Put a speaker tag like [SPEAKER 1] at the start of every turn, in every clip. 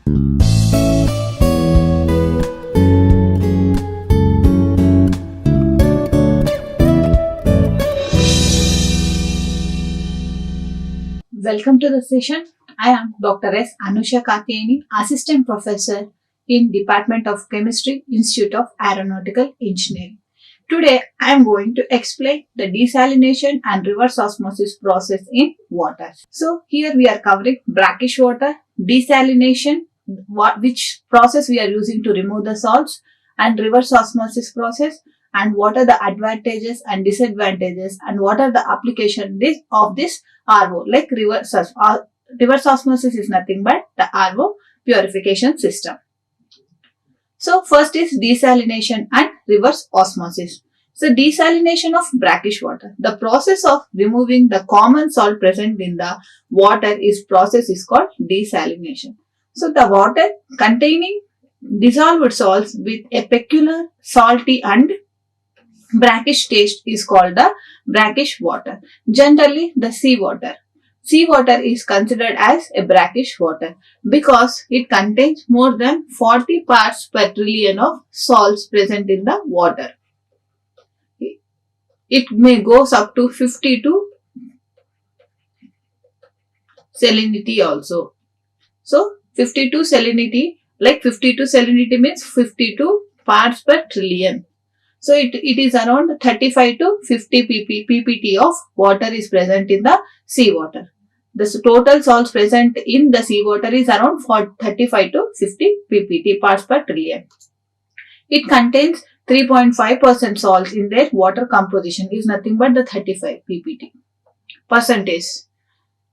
[SPEAKER 1] Welcome to the session. I am Dr. S. Anusha Kathyayani, Assistant Professor in Department of Chemistry, Institute of Aeronautical Engineering. Today, I am going to explain the desalination and reverse osmosis process in water. So, here we are covering brackish water, desalination, which process we are using to remove the salts, and reverse osmosis process, and what are the advantages and disadvantages, and what are the applications of this RO, like reverse osmosis is nothing but the RO purification system. So first is desalination and reverse osmosis. So desalination of brackish water. The process of removing the common salt present in the water process is called desalination. So the water containing dissolved salts with a peculiar salty and brackish taste is called the brackish water. Generally, the seawater. Seawater is considered as a brackish water because it contains more than 40 parts per trillion of salts present in the water. It may goes up to 52 salinity also. So, 52 salinity, like 52 salinity means 52 parts per trillion. So, it is around 35 to 50 ppt of water is present in the seawater. The total salts present in the seawater is around 35 to 50 ppt parts per trillion. It contains 3.5% salts in their water composition, is nothing but the 35 ppt percentage.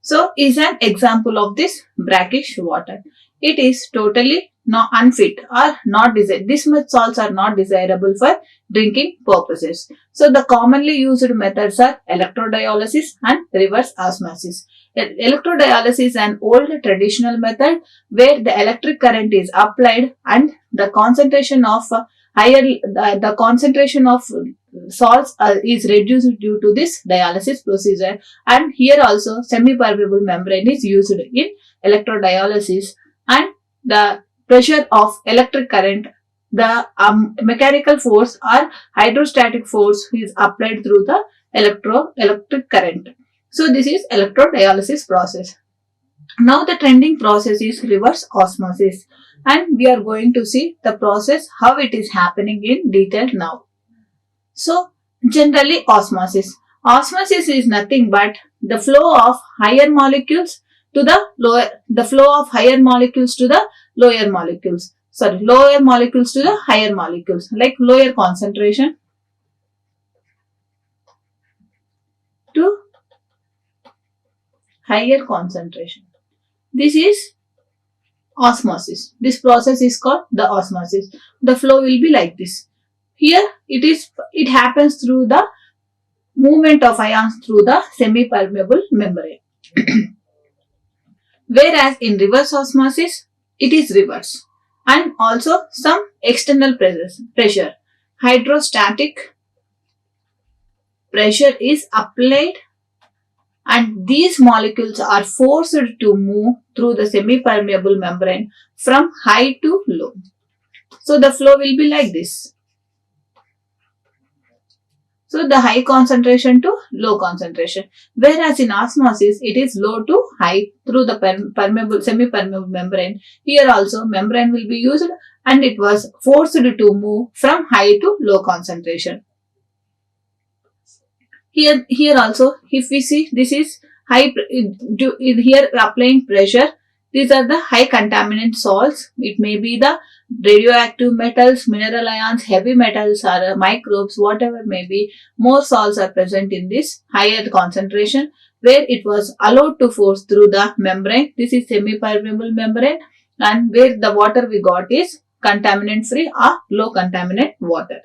[SPEAKER 1] So, is an example of this brackish water. It is totally unfit or not desired. This much salts are not desirable for drinking purposes. So, the commonly used methods are electrodialysis and reverse osmosis. Electrodialysis is an old traditional method where the electric current is applied and the concentration of salts is reduced due to this dialysis procedure. And here also semi-permeable membrane is used in electrodialysis, and the pressure of electric current, the mechanical force or hydrostatic force is applied through the electric current. So this is electrodialysis process. Now the trending process is reverse osmosis, and we are going to see the process, how it is happening in detail now. So generally osmosis. Osmosis is nothing but the flow of higher molecules to the lower, lower molecules to the higher molecules, like lower concentration to higher concentration. This is osmosis. This process is called the osmosis. The flow will be like this. Here it happens through the movement of ions through the semi-permeable membrane. Whereas in reverse osmosis, it is reverse, and also some external pressure. Hydrostatic pressure is applied, and these molecules are forced to move through the semi-permeable membrane from high to low. So the flow will be like this. So the high concentration to low concentration. Whereas in osmosis, it is low to high through the semi-permeable membrane. Here also membrane will be used, and it was forced to move from high to low concentration. Here also, if we see, this is high, here applying pressure. These are the high contaminant salts. It may be the radioactive metals, mineral ions, heavy metals, or microbes, whatever may be. More salts are present in this higher concentration, where it was allowed to force through the membrane. This is semi-permeable membrane, and where the water we got is contaminant free or low contaminant water.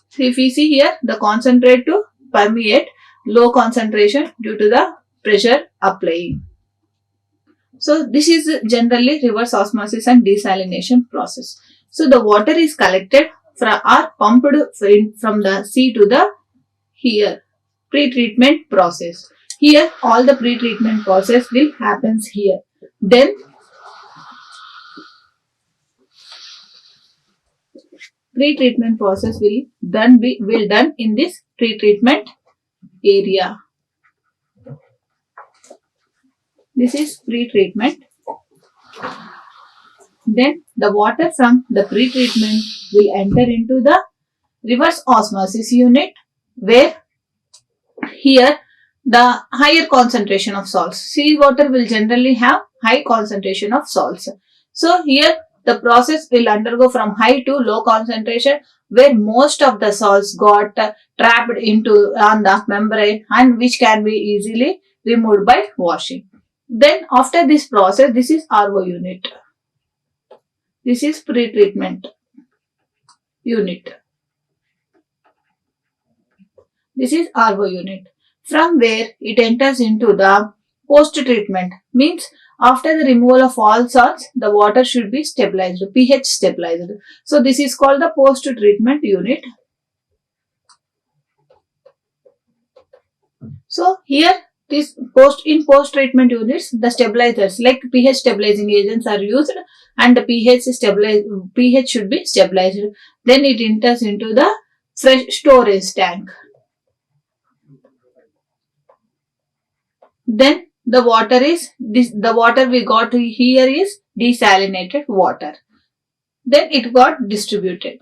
[SPEAKER 1] So if we see here, the concentrate to permeate, low concentration due to the pressure applying. So this is generally reverse osmosis and desalination process. So the water is collected or pumped from the sea to the here pre-treatment process. Here all the pre-treatment process will happens here. Then Pre-treatment process will done in this pre-treatment area. This is pre-treatment. Then the water from the pre-treatment will enter into the reverse osmosis unit, where here the higher concentration of salts. Seawater will generally have high concentration of salts. So here the process will undergo from high to low concentration, where most of the salts got trapped into on the membrane and which can be easily removed by washing. Then after this process, this is RO unit. This is pre-treatment unit. This is RO unit, from where it enters into the post-treatment. Means after the removal of all salts, the water should be stabilized, pH stabilized. So this is called the post-treatment unit. So here this post-treatment units, the stabilizers like pH stabilizing agents are used, and the pH should be stabilized. Then it enters into the fresh storage tank. Then the water we got here is desalinated water. Then it got distributed.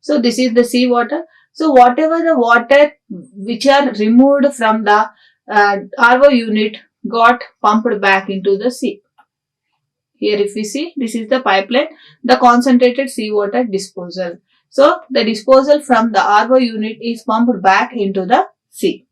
[SPEAKER 1] So this is the seawater. So whatever the water which are removed from the RO unit got pumped back into the sea. Here if we see, this is the pipeline, the concentrated seawater disposal. So the disposal from the RO unit is pumped back into the sea.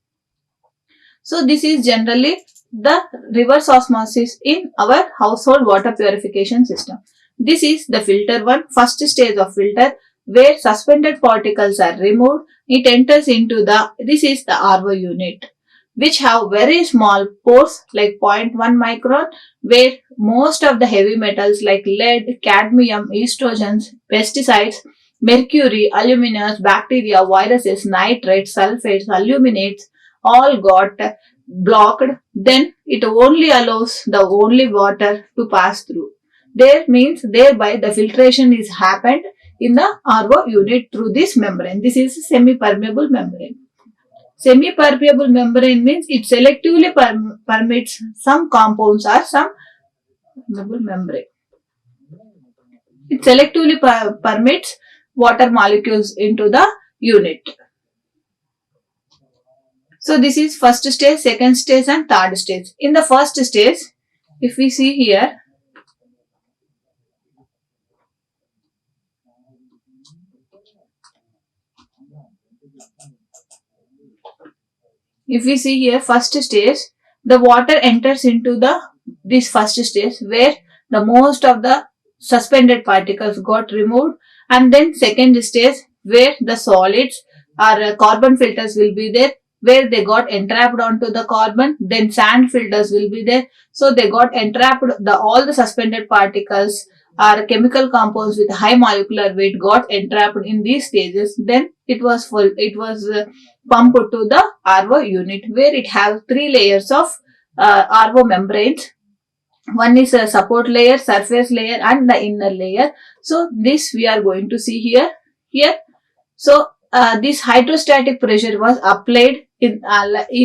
[SPEAKER 1] So this is generally the reverse osmosis in our household water purification system. This is the filter one, first stage of filter, where suspended particles are removed. It enters into this is the RO unit, which have very small pores like 0.1 micron, where most of the heavy metals like lead, cadmium, estrogens, pesticides, mercury, aluminas, bacteria, viruses, nitrates, sulfates, aluminates all got blocked. Then it only allows the only water to pass through. There means thereby the filtration is happened in the RO unit through this membrane. This is semi-permeable membrane. Semi-permeable membrane means it selectively permits some compounds or some membrane. It selectively permits water molecules into the unit. So this is first stage, second stage and third stage. In the first stage, if we see here, first stage, the water enters into this first stage, where the most of the suspended particles got removed, and then second stage, where the solids or carbon filters will be there, where they got entrapped onto the carbon. Then sand filters will be there, so they got entrapped, all the suspended particles or chemical compounds with high molecular weight got entrapped in these stages. Then it was pumped to the RO unit, where it has 3 layers of RO membranes. One is a support layer, surface layer and the inner layer. So this we are going to see here. So this hydrostatic pressure was applied in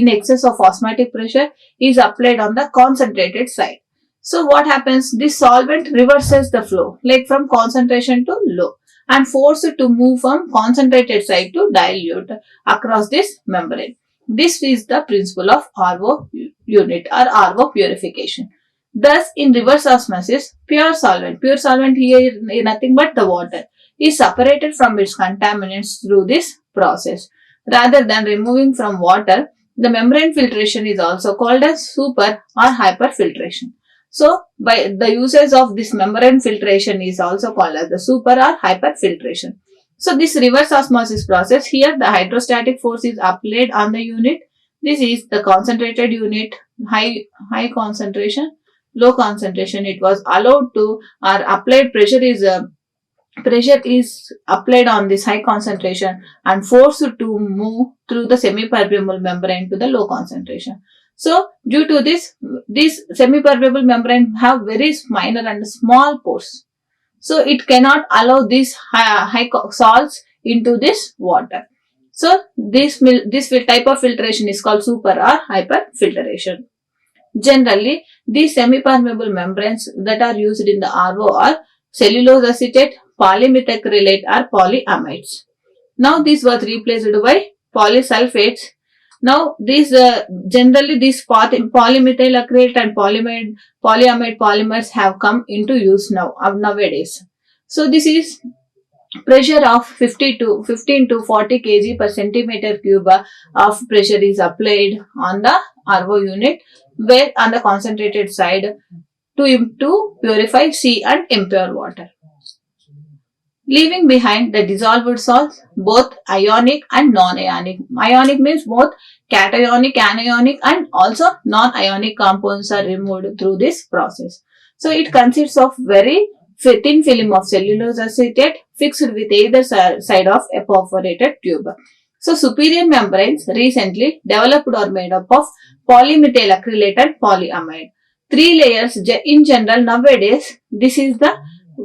[SPEAKER 1] excess of osmotic pressure is applied on the concentrated side. So what happens? This solvent reverses the flow, like from concentration to low, and force it to move from concentrated side to dilute across this membrane. This is the principle of RO unit or RO purification. Thus, in reverse osmosis, pure solvent here is nothing but the water, is separated from its contaminants through this process. Rather than removing from water, the membrane filtration is also called as super or hyperfiltration. So, by the uses of this membrane filtration is also called as the super or hyperfiltration. So, this reverse osmosis process, here the hydrostatic force is applied on the unit. This is the concentrated unit, high concentration, low concentration. It was allowed to, or applied pressure is applied on this high concentration and forced to move through the semi-permeable membrane to the low concentration. So, due to this semi-permeable membrane have very minor and small pores. So it cannot allow these high salts into this water. So this type of filtration is called super or hyper filtration. Generally, these semi-permeable membranes that are used in the RO are cellulose acetate, polymethacrylate or polyamides. Now this was replaced by polysulfates. Now these generally these polymethyl acrylate and polyamide polymers have come into use nowadays. So this is pressure of 15 to 40 kg per centimeter cube of pressure is applied on the RO unit, where on the concentrated side to purify sea and impure water, leaving behind the dissolved salts, both ionic and non-ionic. Ionic means both cationic, anionic and also non-ionic compounds are removed through this process. So it consists of very thin film of cellulose acetate fixed with either side of a perforated tube. So superior membranes recently developed or made up of polymethyl acrylate and polyamide. Three layers in general nowadays. This is the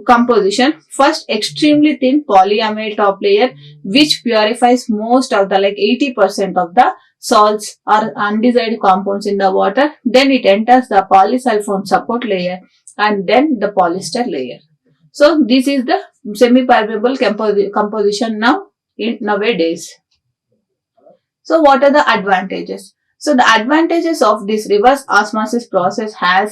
[SPEAKER 1] composition. First, extremely thin polyamide top layer which purifies most of the 80% of the salts or undesired compounds in the water. Then it enters the polysulfone support layer and then the polyester layer. So this is the semi-permeable composition nowadays. So what are the advantages? So the advantages of this reverse osmosis process are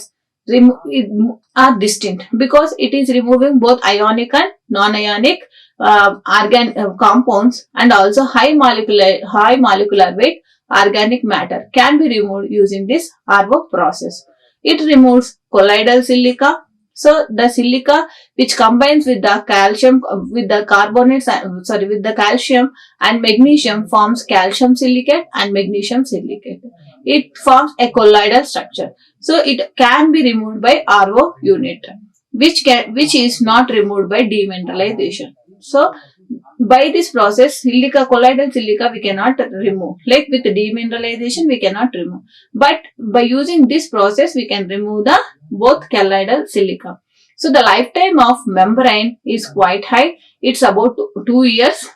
[SPEAKER 1] distinct because it is removing both ionic and non-ionic compounds, and also high molecular weight organic matter can be removed using this RO process. It removes colloidal silica. So the silica which combines with the calcium with the calcium and magnesium forms calcium silicate and magnesium silicate. It forms a colloidal structure. So it can be removed by RO unit, which is not removed by demineralization. So by this process, colloidal silica we cannot remove. Like with demineralization we cannot remove. But by using this process we can remove the both colloidal silica. So the lifetime of membrane is quite high. It's about 2 years.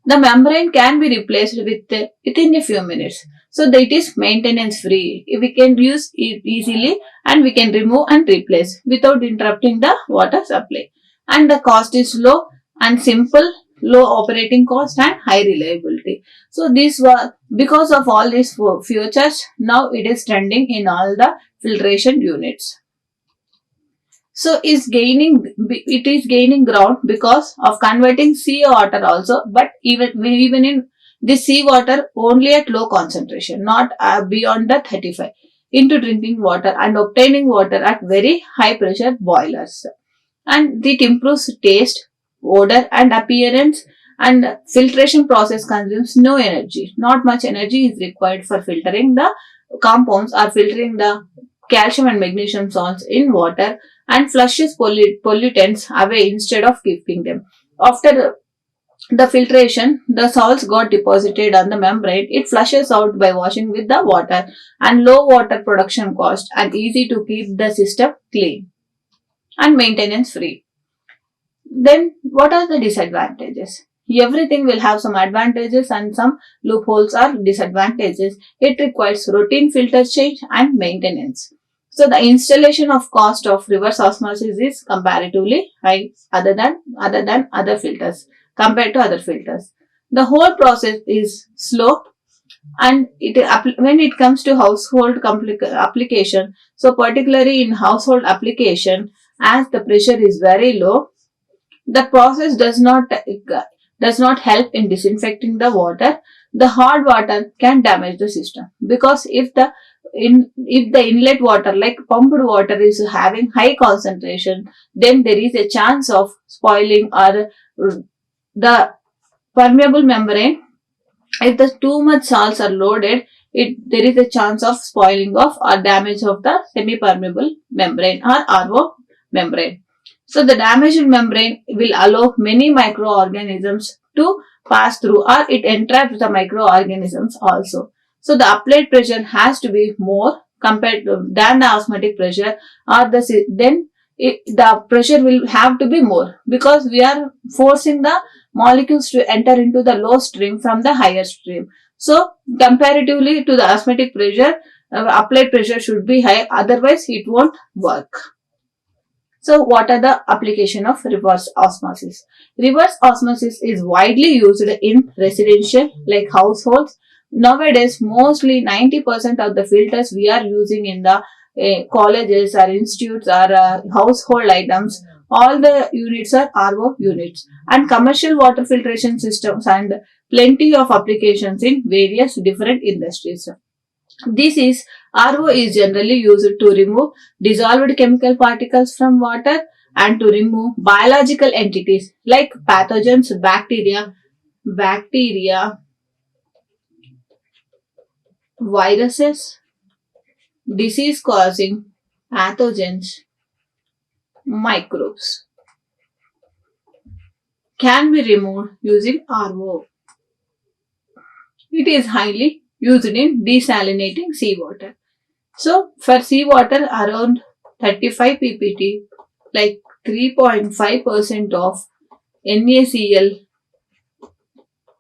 [SPEAKER 1] The membrane can be replaced within a few minutes. So that it is maintenance free. We can use it easily and we can remove and replace without interrupting the water supply. And the cost is low and simple, low operating cost and high reliability. So this was because of all these features. Now it is trending in all the filtration units. So it is gaining ground because of converting seawater also, but even in this seawater only at low concentration, not beyond the 35, into drinking water and obtaining water at very high pressure boilers. And it improves taste, odor and appearance, and filtration process consumes no energy. Not much energy is required for filtering the compounds or filtering the calcium and magnesium salts in water, and flushes pollutants away instead of keeping them. After the filtration, the salts got deposited on the membrane. It flushes out by washing with the water, and low water production cost and easy to keep the system clean and maintenance free. Then what are the disadvantages? Everything will have some advantages and some loopholes or disadvantages. It requires routine filter change and maintenance. So the installation of cost of reverse osmosis is comparatively high other than other filters compared to other filters. The whole process is slow, and when it comes to household application, so particularly in household application, as the pressure is very low, the process does not help in disinfecting the water. The hard water can damage the system because if the inlet water like pumped water is having high concentration, then there is a chance of spoiling or the permeable membrane. If the too much salts are loaded, there is a chance of spoiling of or damage of the semi-permeable membrane or RO membrane. So the damaged membrane will allow many microorganisms to pass through, or it entraps the microorganisms also. So the applied pressure has to be more compared to than the osmotic pressure, or then the pressure will have to be more, because we are forcing the molecules to enter into the low stream from the higher stream. So comparatively to the osmotic pressure, applied pressure should be high, otherwise it won't work. So what are the application of reverse osmosis? Reverse osmosis is widely used in residential like households. Nowadays, mostly 90% of the filters we are using in the colleges or institutes or household items, all the units are RO units, and commercial water filtration systems, and plenty of applications in various different industries. This is RO is generally used to remove dissolved chemical particles from water and to remove biological entities like pathogens, bacteria, viruses, disease causing pathogens, microbes can be removed using RO. It is highly used in desalinating seawater. So for seawater, around 35 ppt, like 3.5% of NaCl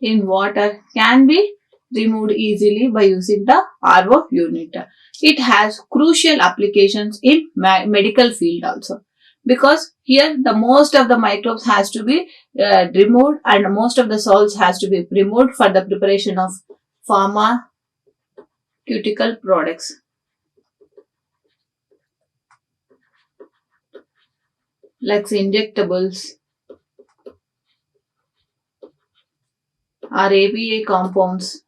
[SPEAKER 1] in water can be removed easily by using the RO unit. It has crucial applications in medical field also, because here the most of the microbes has to be removed, and most of the salts has to be removed for the preparation of pharmaceutical products like injectables or APA compounds,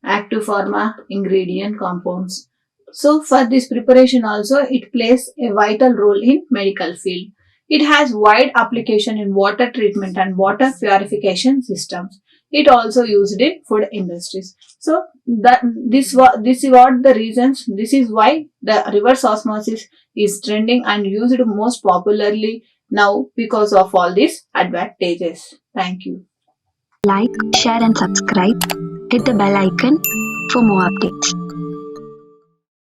[SPEAKER 1] active pharma ingredient compounds. So for this preparation also, it plays a vital role in medical field. It has wide application in water treatment and water purification systems. It also used in food industries. So this is what the reasons. This is why the reverse osmosis is trending and used most popularly now, because of all these advantages. Thank you.
[SPEAKER 2] Like, share, and subscribe. Hit the bell icon for more updates.